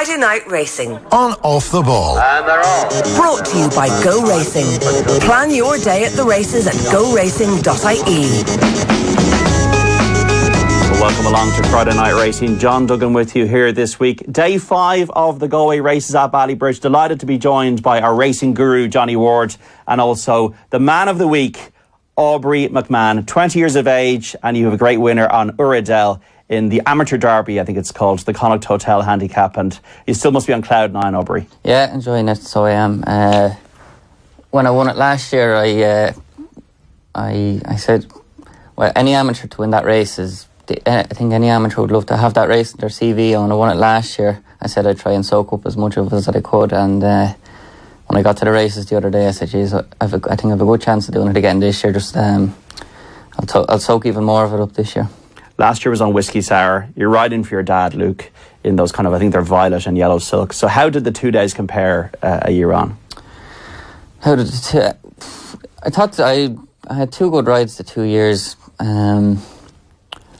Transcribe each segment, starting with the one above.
Friday Night Racing. On Off the Ball. And they're off. Brought to you by Go Racing. Plan your day at the races at goracing.ie. Welcome along to Friday Night Racing. John Duggan with you here this week. Day 5 of the Galway races at Ballybridge. Delighted to be joined by our racing guru, Johnny Ward, and also the man of the week, Aubrey McMahon. 20 years of age, and you have a great winner on Uradell in the Amateur Derby, I think it's called, the Connacht Hotel Handicap, and you still must be on cloud 9, Aubrey. Yeah, enjoying it, so I am. When I won it last year, I said, well, any amateur to win that race is, I think any amateur would love to have that race in their CV. And when I won it last year, I said I'd try and soak up as much of it as I could, and when I got to the races the other day, I said, geez, I think I have a good chance of doing it again this year. Just I'll soak even more of it up this year. Last year was on Whiskey Sour. You're riding for your dad, Luke, in those kind of, I think they're violet and yellow silk. So how did the 2 days compare a year on? How did it? I thought I had 2 good rides the 2 years.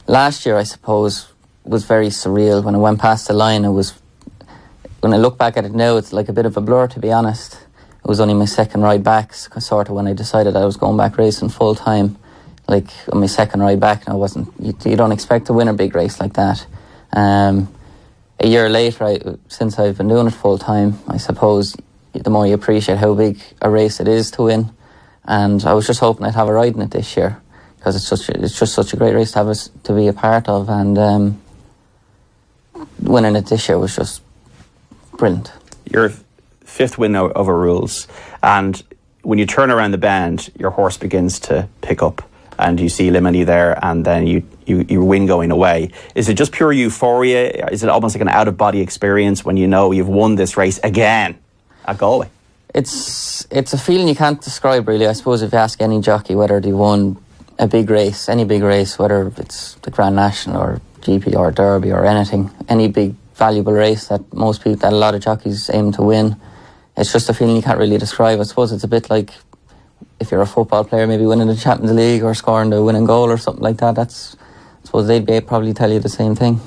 Last year, I suppose, was very surreal. When I went past the line, when I look back at it now, it's like a bit of a blur, to be honest. It was only my second ride back, sort of, when I decided I was going back racing full time. Like, on my second ride back, and I wasn't. You don't expect to win a big race like that. A year later, since I've been doing it full time, I suppose the more you appreciate how big a race it is to win. And I was just hoping I'd have a ride in it this year, because it's just such a great race to be a part of, and winning it this year was just brilliant. Your 5th win over rules, and when you turn around the bend, your horse begins to pick up, and you see Limini there, and then you win going away. Is it just pure euphoria? Is it almost like an out-of-body experience when you know you've won this race again at Galway? It's a feeling you can't describe, really. I suppose if you ask any jockey whether they won a big race, any big race, whether it's the Grand National or GP or Derby or anything, any big valuable race that a lot of jockeys aim to win, it's just a feeling you can't really describe. I suppose it's a bit like if you're a football player, maybe winning the Champions League or scoring the winning goal or something like that. I suppose they'd probably tell you the same thing.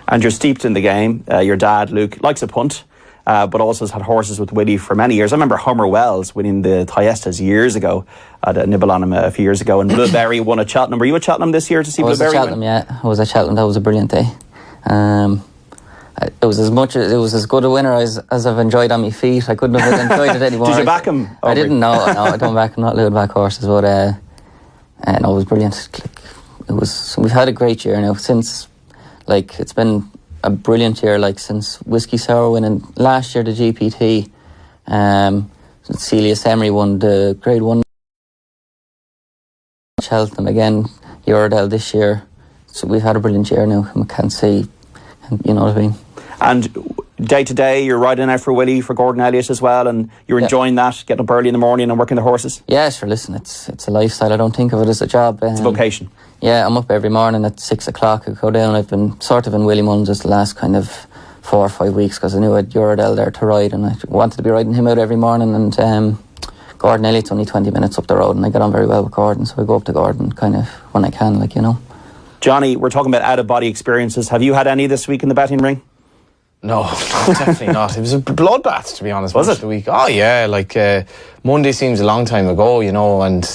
And you're steeped in the game. Your dad, Luke, likes a punt, but also has had horses with Willie for many years. I remember Homer Wells winning the Thyestas years ago. I had a nibble on him a few years ago, and Blueberry won at Cheltenham. Were you at Cheltenham this year to see Blueberry win? I was at Cheltenham. That was a brilliant day. It was as good a winner as I've enjoyed on my feet. I couldn't have enjoyed it anymore. Did you back him? I didn't know. No, I don't back him. Not little back horses, but it was brilliant. We've had a great year now since. It's been a brilliant year. Since Whiskey Sour winning last year the GPT, Celius Emery won the Grade 1. Cheltenham again, Uradell this year. So we've had a brilliant year now. I can't say, you know what I mean. And day to day, you're riding out for Willie, for Gordon Elliott as well, and you're enjoying that, getting up early in the morning and working the horses? Yeah, sure, listen, it's a lifestyle. I don't think of it as a job. It's a vocation. Yeah, I'm up every morning at 6 o'clock. I go down. I've been sort of in Willie Mullins just the last kind of 4 or 5 weeks, because I knew I had Uradell there to ride, and I wanted to be riding him out every morning, and Gordon Elliott's only 20 minutes up the road, and I get on very well with Gordon, so I go up to Gordon kind of when I can, Johnny, we're talking about out-of-body experiences. Have you had any this week in the betting ring? No, definitely not. It was a bloodbath, to be honest. Was it? The week. Oh, yeah. Monday seems a long time ago, and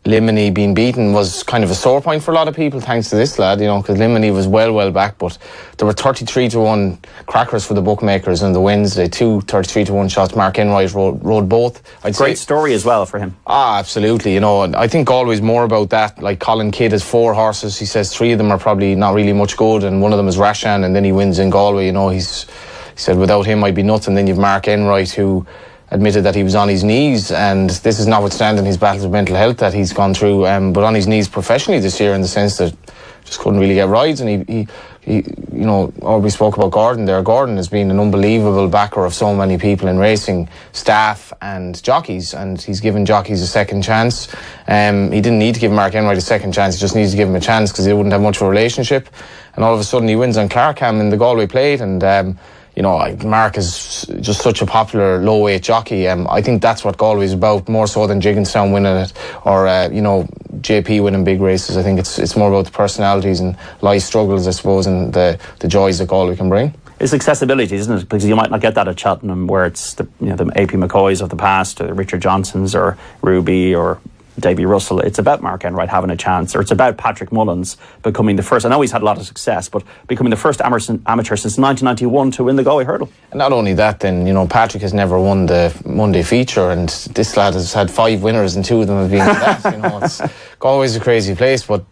Limini being beaten was kind of a sore point for a lot of people, thanks to this lad, because Limini was well back, but there were 33-1 crackers for the bookmakers on the Wednesday, 2 33-1 shots. Mark Enright rode both. Great story as well for him. Absolutely, and I think always more about that. Like Colin Kidd has 4 horses. He says 3 of them are probably not really much good, and one of them is Rashan, and then he wins in Galway. He said without him I'd be nuts. And then you've Mark Enright, who admitted that he was on his knees, and this is notwithstanding his battles with mental health that he's gone through, but on his knees professionally this year, in the sense that just couldn't really get rides. And he Aubrey spoke about Gordon there. Gordon has been an unbelievable backer of so many people in racing, staff and jockeys, and he's given jockeys a second chance. He didn't need to give Mark Enright a second chance, he just needs to give him a chance, because they wouldn't have much of a relationship. And all of a sudden he wins on Clarkham in the Galway Plate, and Mark is just such a popular low-weight jockey. I think that's what Galway is about, more so than Jigginstown winning it, or JP winning big races. I think it's more about the personalities and life struggles, I suppose, and the joys that Galway can bring. It's accessibility, isn't it? Because you might not get that at Cheltenham, where it's the AP McCoys of the past, or the Richard Johnsons, or Ruby, or Davy Russell. It's about Mark Enright having a chance, or it's about Patrick Mullins becoming the first. I know he's had a lot of success, but becoming the first amateur since 1991 to win the Galway hurdle. And not only that, then, Patrick has never won the Monday feature, and this lad has had 5 winners, and 2 of them have been that. Galway's a crazy place, but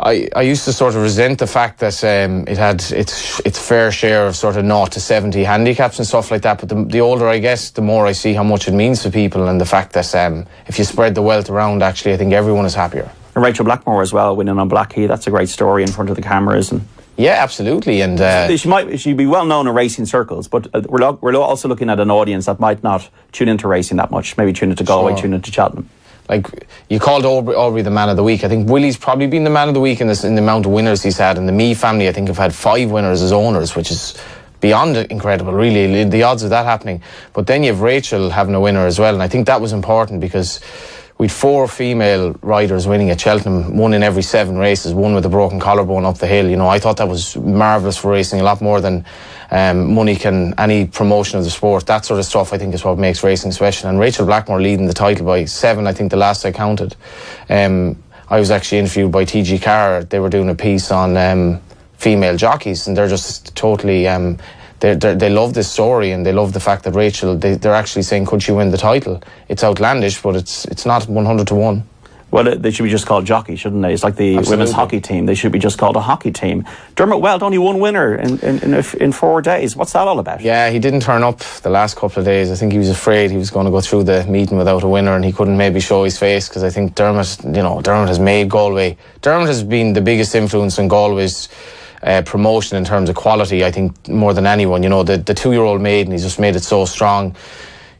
I used to sort of resent the fact that it had its fair share of sort of 0 to 70 handicaps and stuff like that. But the older I get, the more I see how much it means to people, and the fact that if you spread the wealth around, actually, I think everyone is happier. And Rachel Blackmore as well, winning on Blackheath. That's a great story in front of the cameras. And yeah, absolutely. And she'd be well known in racing circles, but we're also looking at an audience that might not tune into racing that much. Maybe tune into Galway, tune into Cheltenham. Like, you called Aubrey the man of the week. I think Willie's probably been the man of the week in the amount of winners he's had. And the Me family, I think, have had 5 winners as owners, which is beyond incredible, really, the odds of that happening. But then you have Rachel having a winner as well. And I think that was important, because we'd 4 female riders winning at Cheltenham, 1 in every 7 races, 1 with a broken collarbone up the hill. I thought that was marvellous for racing, a lot more than money can, any promotion of the sport. That sort of stuff, I think, is what makes racing special. And Rachel Blackmore leading the title by 7, I think, the last I counted. I was actually interviewed by TG Carr. They were doing a piece on female jockeys, and they're just totally they love this story, and they love the fact that Rachel, they're actually saying, could she win the title? It's outlandish, but it's not 100 to 1. Well, they should be just called jockey, shouldn't they? It's like the Absolutely. women's hockey team. They should be just called a hockey team. Dermot Weld, only 1 winner in 4 days. What's that all about? Yeah, he didn't turn up the last couple of days. I think he was afraid he was going to go through the meeting without a winner, and he couldn't maybe show his face, because I think Dermot has made Galway. Dermot has been the biggest influence on Galway's promotion in terms of quality, I think, more than anyone. The 2-year-old maiden, he's just made it so strong.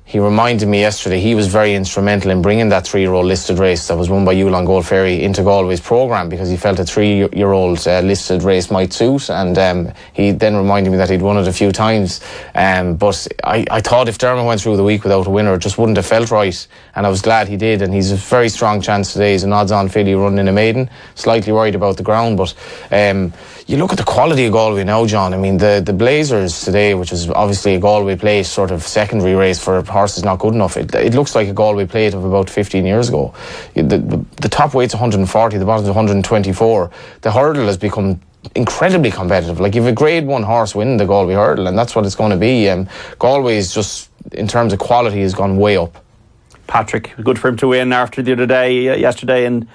He reminded me yesterday, he was very instrumental in bringing that 3-year-old listed race that was won by Yulon Gold Ferry into Galway's programme, because he felt a 3-year-old listed race might suit, and he then reminded me that he'd won it a few times. But I thought if Dermot went through the week without a winner, it just wouldn't have felt right, and I was glad he did, and he's a very strong chance today. He's an odds-on filly running in a maiden. Slightly worried about the ground, but you look at the quality of Galway now, John. I mean, the Blazers today, which is obviously a Galway plate sort of secondary race for horses not good enough, it looks like a Galway plate of about 15 years ago. The top weight's 140, the bottom's 124. The hurdle has become incredibly competitive. Like, you have a grade 1 horse winning the Galway hurdle, and that's what it's going to be. Galway is just, in terms of quality, has gone way up. Patrick, good for him to win after the other day, yesterday, and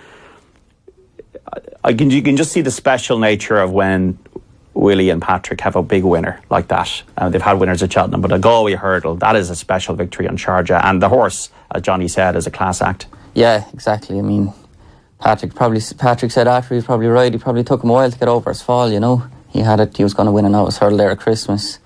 you can just see the special nature of when Willie and Patrick have a big winner like that. They've had winners at Cheltenham, but a Galway hurdle, that is a special victory on Sharjah. And the horse, as Johnny said, is a class act. Yeah, exactly. I mean, Patrick said after he was probably right. He probably took him a while to get over his fall, He had it, he was going to win a novice hurdle there at Christmas.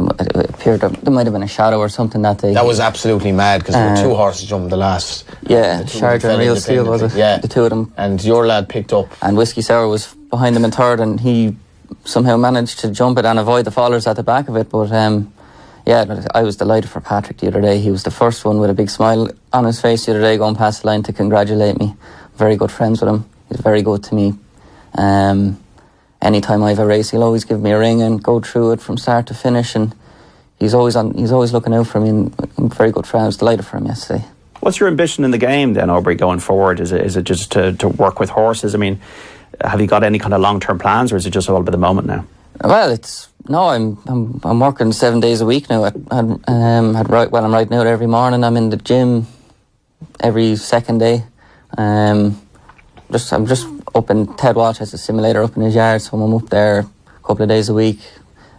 It appeared there might have been a shadow or something that day. That was absolutely mad, because there were 2 horses jumping the last. Yeah, Sharjah and Real Steel, was it? Yeah. The 2 of them. And your lad picked up. And Whiskey Sour was behind him in 3rd, and he somehow managed to jump it and avoid the fallers at the back of it. But yeah, I was delighted for Patrick the other day. He was the first one with a big smile on his face the other day going past the line to congratulate me. Very good friends with him. He's very good to me. Anytime I have a race, he'll always give me a ring and go through it from start to finish, and he's always looking out for me, and I'm very good friend. I was delighted for him yesterday. What's your ambition in the game then, Aubrey, going forward? Is it just to work with horses? I mean, have you got any kind of long-term plans, or is it just all about the moment now? Well, I'm working 7 days a week now. I'm riding out every morning. I'm in the gym every second day. I'm just up in Ted Walsh has a simulator up in his yard, so I'm up there a couple of days a week.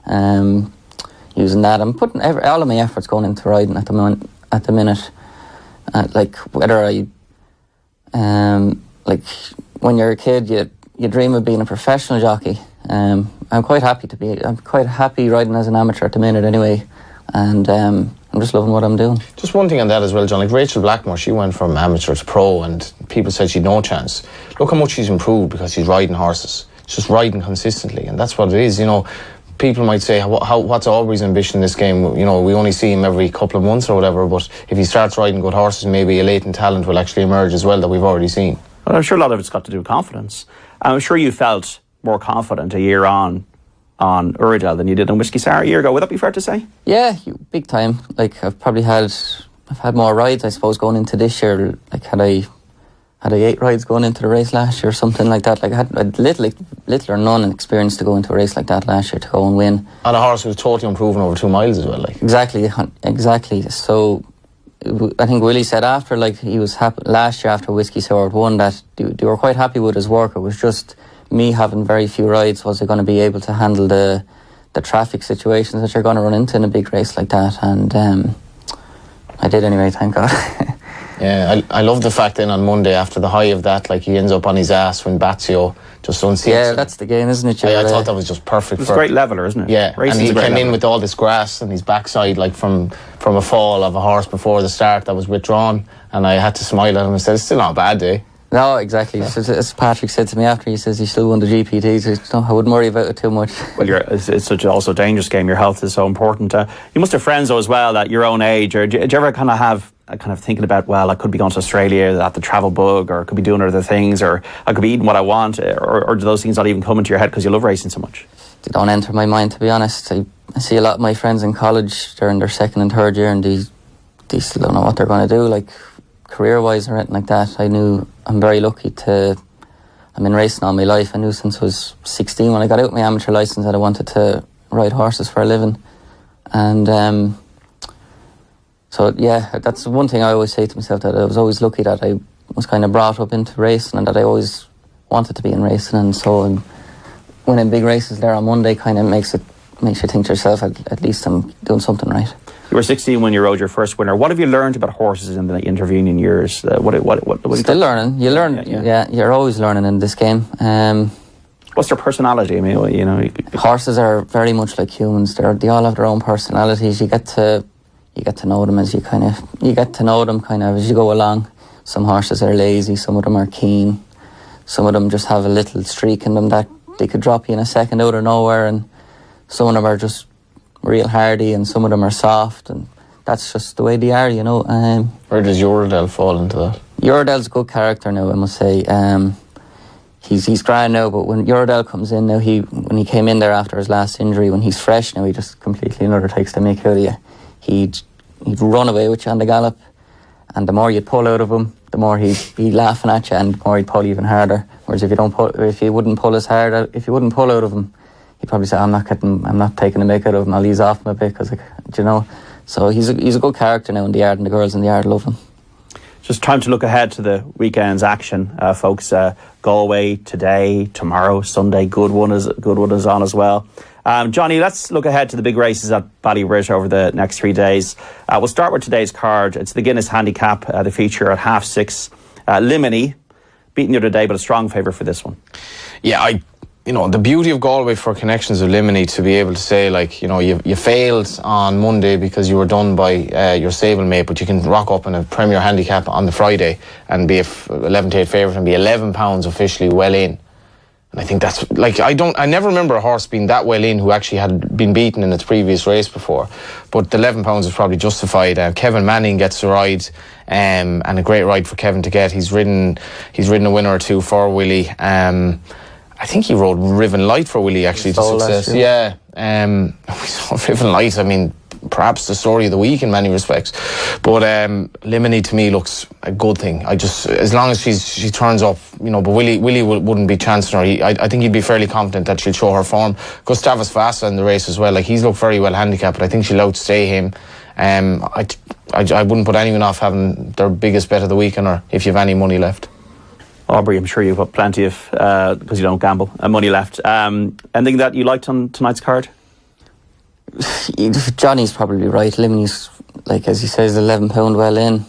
Using that, I'm putting all of my efforts going into riding at the minute. Like, whether like when you're a kid, you dream of being a professional jockey. I'm quite happy riding as an amateur at the minute anyway, and I'm just loving what I'm doing. Just one thing on that as well, John. Like Rachel Blackmore, she went from amateur to pro, and people said she'd no chance. Look how much she's improved because she's riding horses. She's just riding consistently, and that's what it is. People might say, what's Aubrey's ambition in this game? We only see him every couple of months or whatever, but if he starts riding good horses, maybe a latent talent will actually emerge as well that we've already seen. Well, I'm sure a lot of it's got to do with confidence. I'm sure you felt more confident a year on on Uredale than you did on Whiskey Sour a year ago. Would that be fair to say? Yeah, big time. Like I've had more rides, I suppose, going into this year. Like had I 8 rides going into the race last year or something like that. Like I had little or none experience to go into a race like that last year to go and win. On a horse who was totally improving over 2 miles as well. Like Exactly. So I think Willie said after, like, he was happy last year after Whiskey Sour won, that they were quite happy with his work. It was just me having very few rides. Was I going to be able to handle the traffic situations that you're going to run into in a big race like that? And I did anyway, thank God. Yeah, I love the fact then on Monday after the high of that, like he ends up on his ass when Bazio just unseats him. Yeah, that's the game, isn't it? I thought that was just perfect. It's a great leveler, isn't it? Yeah, Racing's and he came leveler. in with all this grass on his backside, like from a fall of a horse before the start that was withdrawn, and I had to smile at him and said, it's still not a bad day. No, exactly. Yeah. As Patrick said to me after, he says he still won the GPT, so I wouldn't worry about it too much. Well, it's such also a dangerous game. Your health is so important. You must have friends, though, as well, at your own age. Or do you ever kind of have thinking about, well, I could be going to Australia at the travel bug, or I could be doing other things, or I could be eating what I want, or do those things not even come into your head because you love racing so much? They don't enter my mind, to be honest. I see a lot of my friends in college, they're in their 2nd and 3rd year, and they still don't know what they're going to do, like career-wise or anything like that. I'm very lucky I'm in racing all my life. I knew since I was 16 when I got out my amateur licence that I wanted to ride horses for a living. And so yeah, that's one thing I always say to myself, that I was always lucky that I was kind of brought up into racing and that I always wanted to be in racing. And so winning big races there on Monday kind of makes you think to yourself, at least I'm doing something right. You were 16 when you rode your first winner. What have you learned about horses in the intervening years? Still learning. You learn. Yeah, you're always learning in this game. What's their personality? I mean, horses are very much like humans. They all have their own personalities. You get to know them as you get to know them as you go along. Some horses are lazy. Some of them are keen. Some of them just have a little streak in them that they could drop you in a second out of nowhere. And some of them are just real hardy, and some of them are soft, and that's just the way they are, Where does Uredale fall into that? Uredale's a good character now, I must say. He's grand now, but when Uredale comes in now, when he came in there after his last injury, when he's fresh now, he just completely takes the mick out of you. He'd run away with you on the gallop, and the more you'd pull out of him, the more he'd be laughing at you, and the more he'd pull even harder. Whereas if you wouldn't pull out of him, he'd probably say, I'm not taking the mick out of him, I'll ease off him a bit, because, So he's a good character now in the yard, and the girls in the yard love him. Just time to look ahead to the weekend's action, folks. Galway today, tomorrow, Sunday. Good one is on as well. Johnny, let's look ahead to the big races at Ballybridge over the next 3 days. We'll start with today's card. It's the Guinness Handicap, the feature at 6:30. Limini, beaten the other day, but a strong favourite for this one. Yeah, the beauty of Galway for connections of Limini, to be able to say, like, you failed on Monday because you were done by your stablemate, but you can rock up in a Premier Handicap on the Friday and be a 11-8 favourite and be £11 officially well in. And I think that's, like, I never remember a horse being that well in who actually had been beaten in its previous race before. But the £11 is probably justified. Kevin Manning gets the ride, and a great ride for Kevin to get. He's ridden a winner or two for Willie. I think he rode Riven Light for Willie, actually, to success. Yeah. We saw Riven Light, I mean, perhaps the story of the week in many respects. But Limini to me looks a good thing. As long as she turns up, but Willie wouldn't be chancing her. I think he'd be fairly confident that she'll show her form. Gustavus Vasa in the race as well, like, he's looked very well handicapped, but I think she'll outstay him. I wouldn't put anyone off having their biggest bet of the week on her if you have any money left. Aubrey, I'm sure you've got plenty of, because you don't gamble, money left. Anything that you liked on tonight's card? Johnny's probably right. Limini's, like, as he says, £11 well in.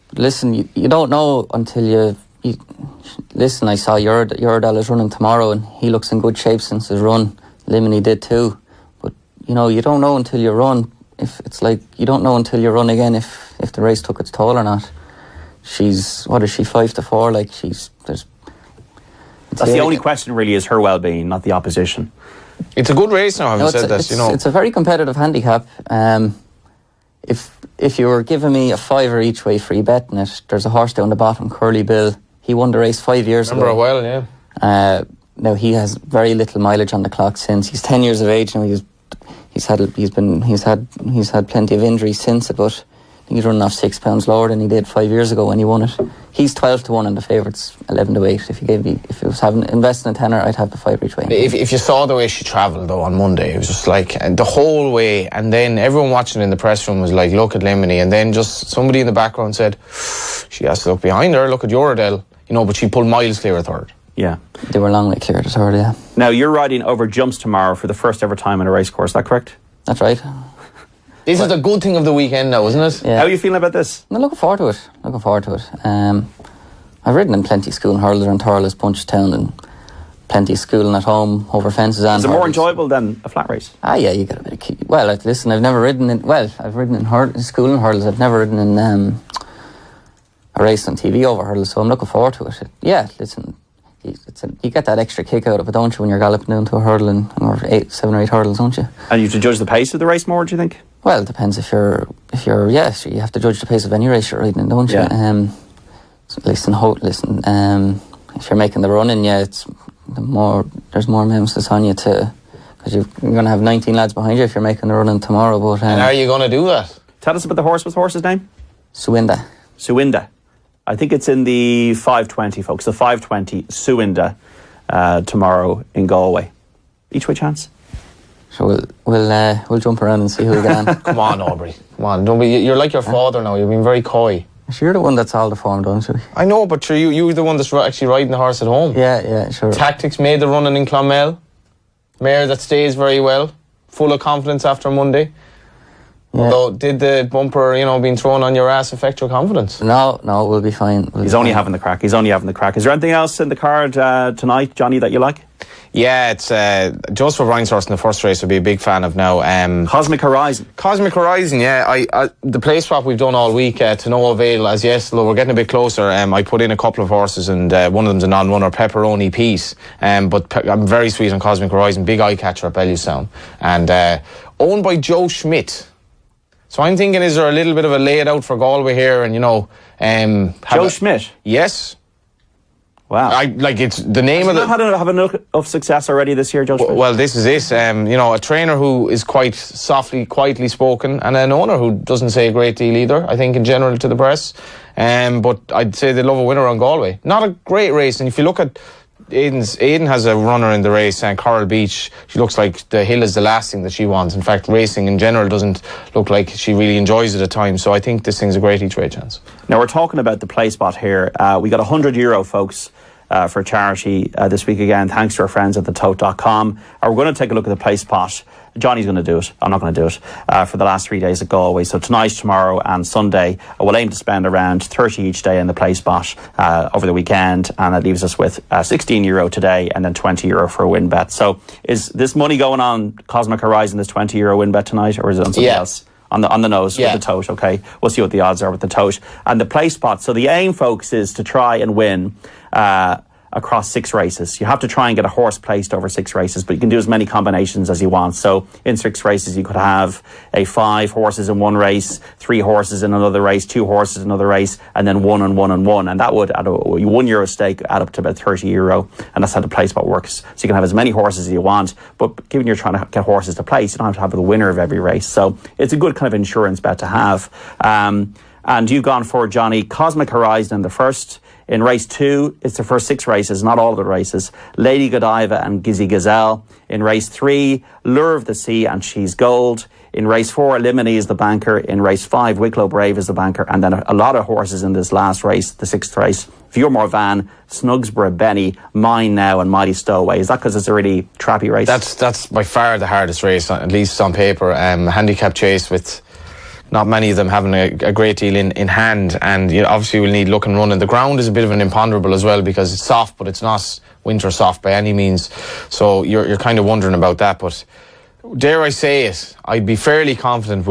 But listen, you don't know until you listen. I saw Uredale is running tomorrow, and he looks in good shape since his run. Limini did too. But you don't know until you run. If it's like, you don't know until you run again if the race took its toll or not. She's 5-4, like, that's the only question really, is her well-being, not the opposition. It's a good race now, having said that, It's a very competitive handicap. If you were giving me a fiver each way free bet in it, there's a horse down the bottom, Curly Bill. He won the race 5 years ago. Remember well, yeah. now he has very little mileage on the clock since he's 10 years of age now. He's had plenty of injuries since it, but I think he's running off 6 pounds lower than he did 5 years ago when he won it. He's 12-1 and the favourites 11-8. If it was investing a tenner, I'd have the five each way. If you saw the way she travelled though on Monday, it was just like the whole way, and then everyone watching in the press room was like, look at Lemony, and then just somebody in the background said, she has to look behind her, look at Uredale, but she pulled miles clear of third. Yeah. They were a long way clear of third, yeah. Now, you're riding over jumps tomorrow for the first ever time in a race course, is that correct? That's right. This is a good thing of the weekend now, isn't it? Yeah. How are you feeling about this? I'm looking forward to it. I've ridden in plenty of school hurls around Thurles, Punchestown, and plenty of schooling at home over fences and Is it more enjoyable than a flat race? Yeah, you got a bit of key. Well, listen, I've never ridden in... Well, I've ridden in school and hurls. I've never ridden in a race on TV over hurls, so I'm looking forward to it. Yeah, listen, you get that extra kick out of it, don't you, when you're galloping down to a hurdle or 7 or 8 hurdles, don't you? And you have to judge the pace of the race more, do you think? Well, it depends if you're so you have to judge the pace of any race you're riding in, don't you? Yeah. So if you're making the run in, there's more emphasis on you because you're going to have 19 lads behind you if you're making the run in tomorrow. But and are you going to do that? Tell us about the horse. What's the horse's name? Suinda. I think it's in the 520, folks. The 520 Suinda tomorrow in Galway. Each way chance. So we'll jump around and see who we get on. Come on, Aubrey. Come on. Don't be. You're like your father now. You're being very coy. So you're the one that's all the form, don't you? I know, but you're the one that's actually riding the horse at home. Yeah, sure. Tactics made the running in Clonmel. Mare that stays very well. Full of confidence after Monday. Yeah. Although, did the bumper, being thrown on your ass affect your confidence? No, we'll be fine. He's only having the crack. Is there anything else in the card tonight, Johnny, that you like? Yeah, it's Joseph O'Brien's horse in the first race. I'd be a big fan of now. Cosmic Horizon. Yeah. I the play swap we've done all week to no avail as yes, though we're getting a bit closer. I put in a couple of horses, and one of them's a non-runner, Pepperoni Piece. But I'm very sweet on Cosmic Horizon, big eye catcher at Bellewstown, and owned by Joe Schmidt. So I'm thinking, is there a little bit of a laid out for Galway here, and Joe Schmidt. Yes. Wow. It's the name of the... Have enough of success already this year, Joe Schmidt? Well, this is it. A trainer who is quite quietly spoken, and an owner who doesn't say a great deal either, I think, in general to the press. But I'd say they love a winner on Galway. Not a great race, and if you look at Aidan has a runner in the race, Coral Beach. She looks like the hill is the last thing that she wants. In fact, racing in general doesn't look like she really enjoys it at times. So I think this thing's a great each way chance. Now, we're talking about the play spot here. We got €100, folks, for charity this week again, thanks to our friends at thetote.com. We're going to take a look at the play spot. Johnny's going to do it. I'm not going to do it for the last 3 days at Galway. So tonight, tomorrow and Sunday, we'll aim to spend around 30 each day in the play spot over the weekend, and that leaves us with €16 today and then €20 for a win bet. So is this money going on Cosmic Horizon, this €20 win bet tonight, or is it on something else? On the nose with the tote, okay? We'll see what the odds are with the tote. And the play spot. So the aim, folks, is to try and win across 6 races. You have to try and get a horse placed over 6 races, but you can do as many combinations as you want. So in 6 races, you could have 5 horses in one race, 3 horses in another race, 2 horses in another race, and then 1 and 1 and 1. And that would, at a €1 stake, add up to about €30. And that's how the play spot works. So you can have as many horses as you want, but given you're trying to get horses to place, you don't have to have the winner of every race. So it's a good kind of insurance bet to have. And you've gone for, Johnny, Cosmic Horizon in the first. In race 2, it's the first 6 races, not all of the races. Lady Godiva and Gizzy Gazelle. In race 3, Lure of the Sea and She's Gold. In race 4, Lemony is the banker. In race 5, Wicklow Brave is the banker. And then a lot of horses in this last race, the 6th race. Viewmore Van, Snugsborough Benny, Mine Now and Mighty Stowaway. Is that because it's a really trappy race? That's by far the hardest race, at least on paper. Handicap chase with not many of them having a great deal in hand, and obviously we'll need look and run, and the ground is a bit of an imponderable as well because it's soft, but it's not winter soft by any means, so you're kind of wondering about that. But dare I say it, I'd be fairly confident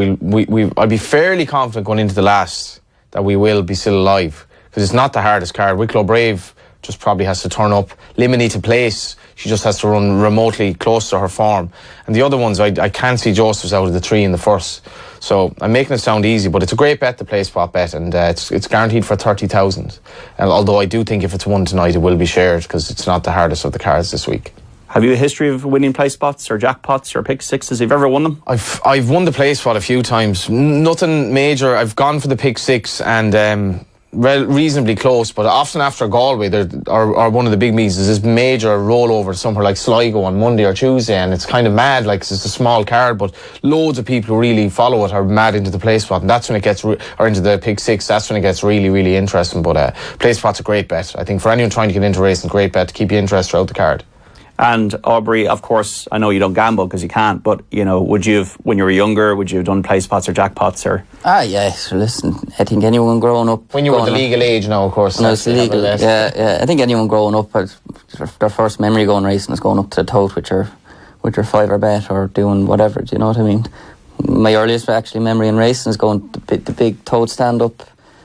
I'd be fairly confident going into the last that we will be still alive, because it's not the hardest card. Wicklow Brave just probably has to turn up. Limini to place, she just has to run remotely close to her form. And the other ones, I can't see Joseph's out of the 3 in the first. So I'm making it sound easy, but it's a great bet, the play spot bet, and it's guaranteed for 30,000. Although I do think if it's won tonight, it will be shared because it's not the hardest of the cards this week. Have you a history of winning play spots or jackpots or pick sixes? Have you ever won them? I've won the play spot a few times. Nothing major. I've gone for the pick 6 and reasonably close, but often after Galway or one of the big meets, there's this major rollover somewhere like Sligo on Monday or Tuesday, and it's kind of mad, like it's a small card, but loads of people who really follow it are mad into the play spot, and that's when it gets or into the pick 6, that's when it gets really, really interesting. But play spot's a great bet. I think for anyone trying to get into racing, great bet to keep you interested throughout the card. And Aubrey, of course, I know you don't gamble because you can't, but would you have, when you were younger, would you have done play spots or jackpots or? Yes. Listen, I think anyone growing up, when you were the legal age now, of course. No, it's legal. Yeah. I think anyone growing up, their first memory going racing is going up to the tote with your fiver bet or doing whatever. Do you know what I mean? My earliest memory in racing is going the big tote stand up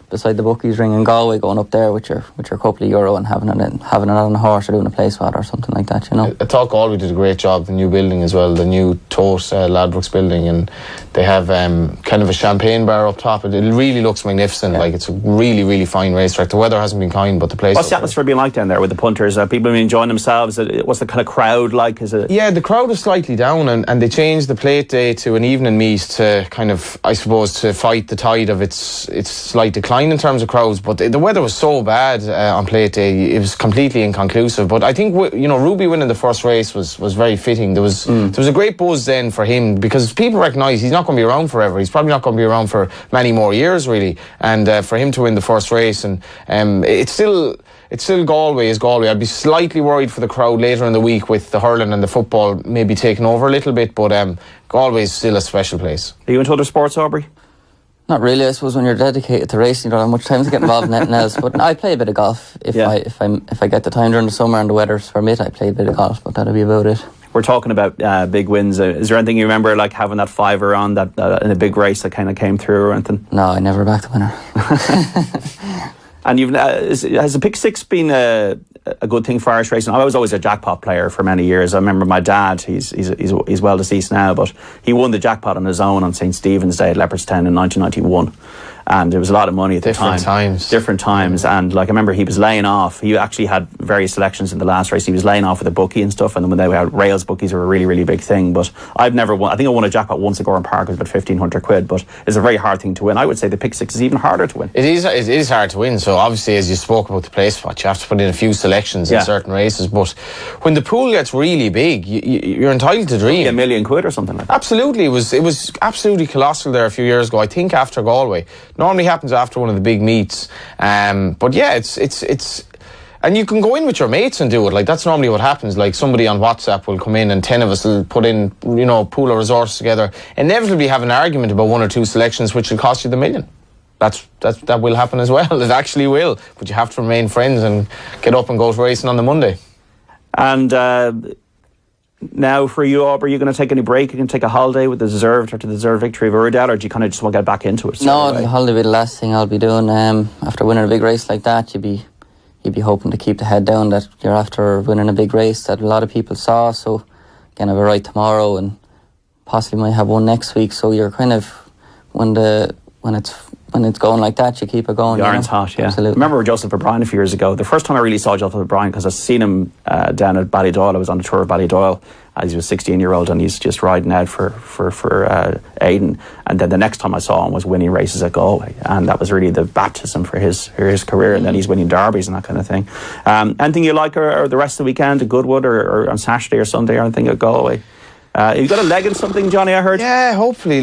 beside the bookies ring in Galway, going up there with your couple of euro and having it on a horse or doing a play spot or something like that, I thought Galway did a great job, the new building as well, the new Tote Ladbrokes building, and they have kind of a champagne bar up top. It really looks magnificent. Like it's a really, really fine racetrack. The weather hasn't been kind, but the place... What's the atmosphere been like down there with the punters? People been enjoying themselves? What's the kind of crowd like? Is it? Yeah, the crowd is slightly down, and they changed the plate day to an evening meet to kind of, I suppose, to fight the tide of its slight decline in terms of crowds. But the weather was so bad on plate day, it was completely inconclusive. But I think Ruby winning the first race was very fitting. There was a great buzz then for him because people recognise he's not going to be around forever. He's probably not going to be around for many more years, really. And for him to win the first race, and it's still Galway is Galway. I'd be slightly worried for the crowd later in the week with the hurling and the football maybe taking over a little bit, but Galway is still a special place. Are you into other sports, Aubrey? Not really. I suppose when you're dedicated to racing, you don't have much time to get involved in anything else. But I play a bit of golf if I get the time during the summer and the weather's permit. I play a bit of golf, but that'll be about it. We're talking about big wins. Is there anything you remember, like having that fiver on that in a big race that kind of came through or anything? No, I never backed the winner. And has the pick 6 been a good thing for Irish racing? I was always a jackpot player for many years. I remember my dad, he's well deceased now, but he won the jackpot on his own on St. Stephen's Day at Leopardstown in 1991. And it was a lot of money at the time. Different times. And I remember he was laying off. He actually had various selections in the last race. He was laying off with a bookie and stuff. And then when they had rails, bookies were a really, really big thing. But I've never won. I think I won a jackpot once at Gorham Park. It was about 1,500 quid. But it's a very hard thing to win. I would say the pick 6 is even harder to win. It is hard to win. So obviously, as you spoke about the play spot, you have to put in a few selections in certain races. But when the pool gets really big, you're entitled to dream. $1 million or something like that. Absolutely. It was absolutely colossal there a few years ago. I think after Galway. Normally happens after one of the big meets, but yeah, it's and you can go in with your mates and do it. Like that's normally what happens. Like somebody on WhatsApp will come in and 10 of us will put in, pool of resources together. Inevitably have an argument about one or two selections, which will cost you the $1 million. That will happen as well. It actually will. But you have to remain friends and get up and go to racing on the Monday. And now for you, Aubrey, are you going to take any break? You can take a holiday with the deserved victory of Urdale, or do you kind of just want to get back into it? No, the holiday will be the last thing I'll be doing. After winning a big race like that, you'd be hoping to keep the head down that you're after winning a big race that a lot of people saw. So again, I have a ride tomorrow and possibly might have one next week. So you're kind of when it's going like that, you keep it going. The iron's hot, yeah. Absolutely. I remember Joseph O'Brien a few years ago. The first time I really saw Joseph O'Brien, because I've seen him down at Ballydoyle. I was on the tour of Ballydoyle as he was 16-year-old, and he's just riding out for Aidan. And then the next time I saw him was winning races at Galway, and that was really the baptism for his career. And then he's winning derbies and that kind of thing. Anything you like, or the rest of the weekend at Goodwood, or on Saturday or Sunday, or anything at Galway? You got a leg in something, Johnny, I heard? Yeah, hopefully.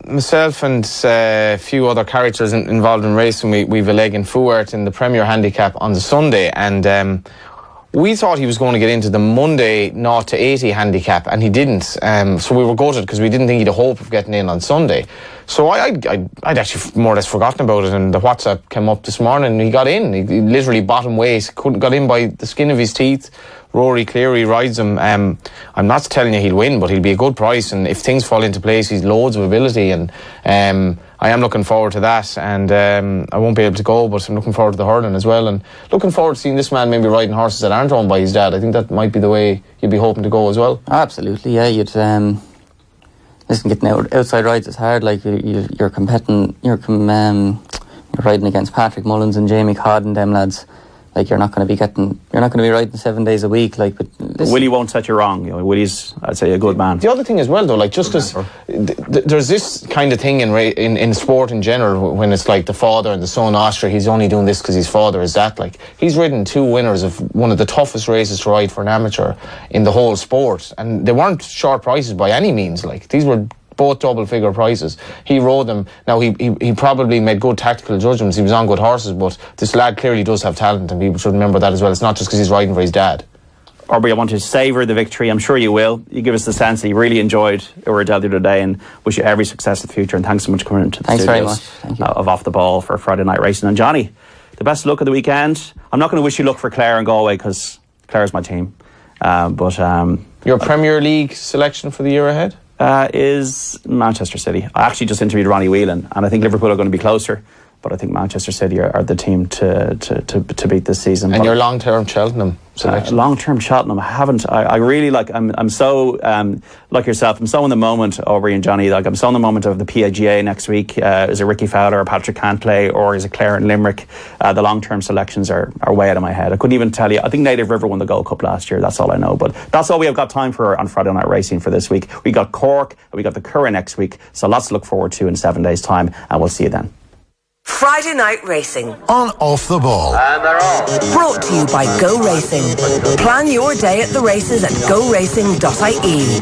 Myself and a few other characters involved in racing, we've a leg in Fuart in the Premier Handicap on the Sunday, and we thought he was going to get into the Monday 0 to 80 handicap, and he didn't. So we were gutted because we didn't think he'd a hope of getting in on Sunday. So I'd actually more or less forgotten about it, and the WhatsApp came up this morning and he got in. He literally bottom weight, got in by the skin of his teeth. Rory Cleary rides him. I'm not telling you he'll win, but he'll be a good price, and if things fall into place, he's loads of ability, and I am looking forward to that, and I won't be able to go, but I'm looking forward to the hurling as well, and looking forward to seeing this man maybe riding horses that aren't owned by his dad. I think that might be the way you'd be hoping to go as well. Absolutely, yeah. You'd listen, getting outside rides is hard. Like you're competing, you're riding against Patrick Mullins and Jamie Codd and them lads. Like you're not going to be riding 7 days a week. Like, but Willie won't set you wrong. You know, Willie's, I'd say, a good man. The other thing as well, though, like just because there's this kind of thing in sport in general, when it's like the father and the son, Austria, he's only doing this because his father is that. Like he's ridden 2 winners of one of the toughest races to ride for an amateur in the whole sport, and they weren't short prices by any means. Like these were both double-figure prices. He rode them. Now, he probably made good tactical judgments. He was on good horses, but this lad clearly does have talent, and people should remember that as well. It's not just because he's riding for his dad. Aubrey, I want to savour the victory. I'm sure you will. You give us the sense that you really enjoyed Ura the other day, and wish you every success in the future. And thanks so much for coming into the Thanks very studios much. Thank you. Of Off the Ball for Friday Night Racing. And Johnny, the best of luck of the weekend. I'm not going to wish you luck for Clare and Galway because Clare's my team. Your Premier League selection for the year ahead? Is Manchester City. I actually just interviewed Ronnie Whelan, and I think Liverpool are going to be closer, but I think Manchester City are the team to beat this season. And but your long-term Cheltenham selection? Long-term Cheltenham, I really like. I'm so like yourself. I'm so in the moment, Aubrey and Johnny. Like I'm so in the moment of the PAGA next week. Is it Ricky Fowler or Patrick Cantlay, or is it Clare and Limerick? The long-term selections are way out of my head. I couldn't even tell you. I think Native River won the Gold Cup last year. That's all I know. But that's all we have got time for on Friday Night Racing for this week. We got Cork and we got the Curragh next week. So lots to look forward to in 7 days' time, and we'll see you then. Friday Night Racing. On Off the Ball. And they're off. Brought to you by Go Racing. Plan your day at the races at goracing.ie.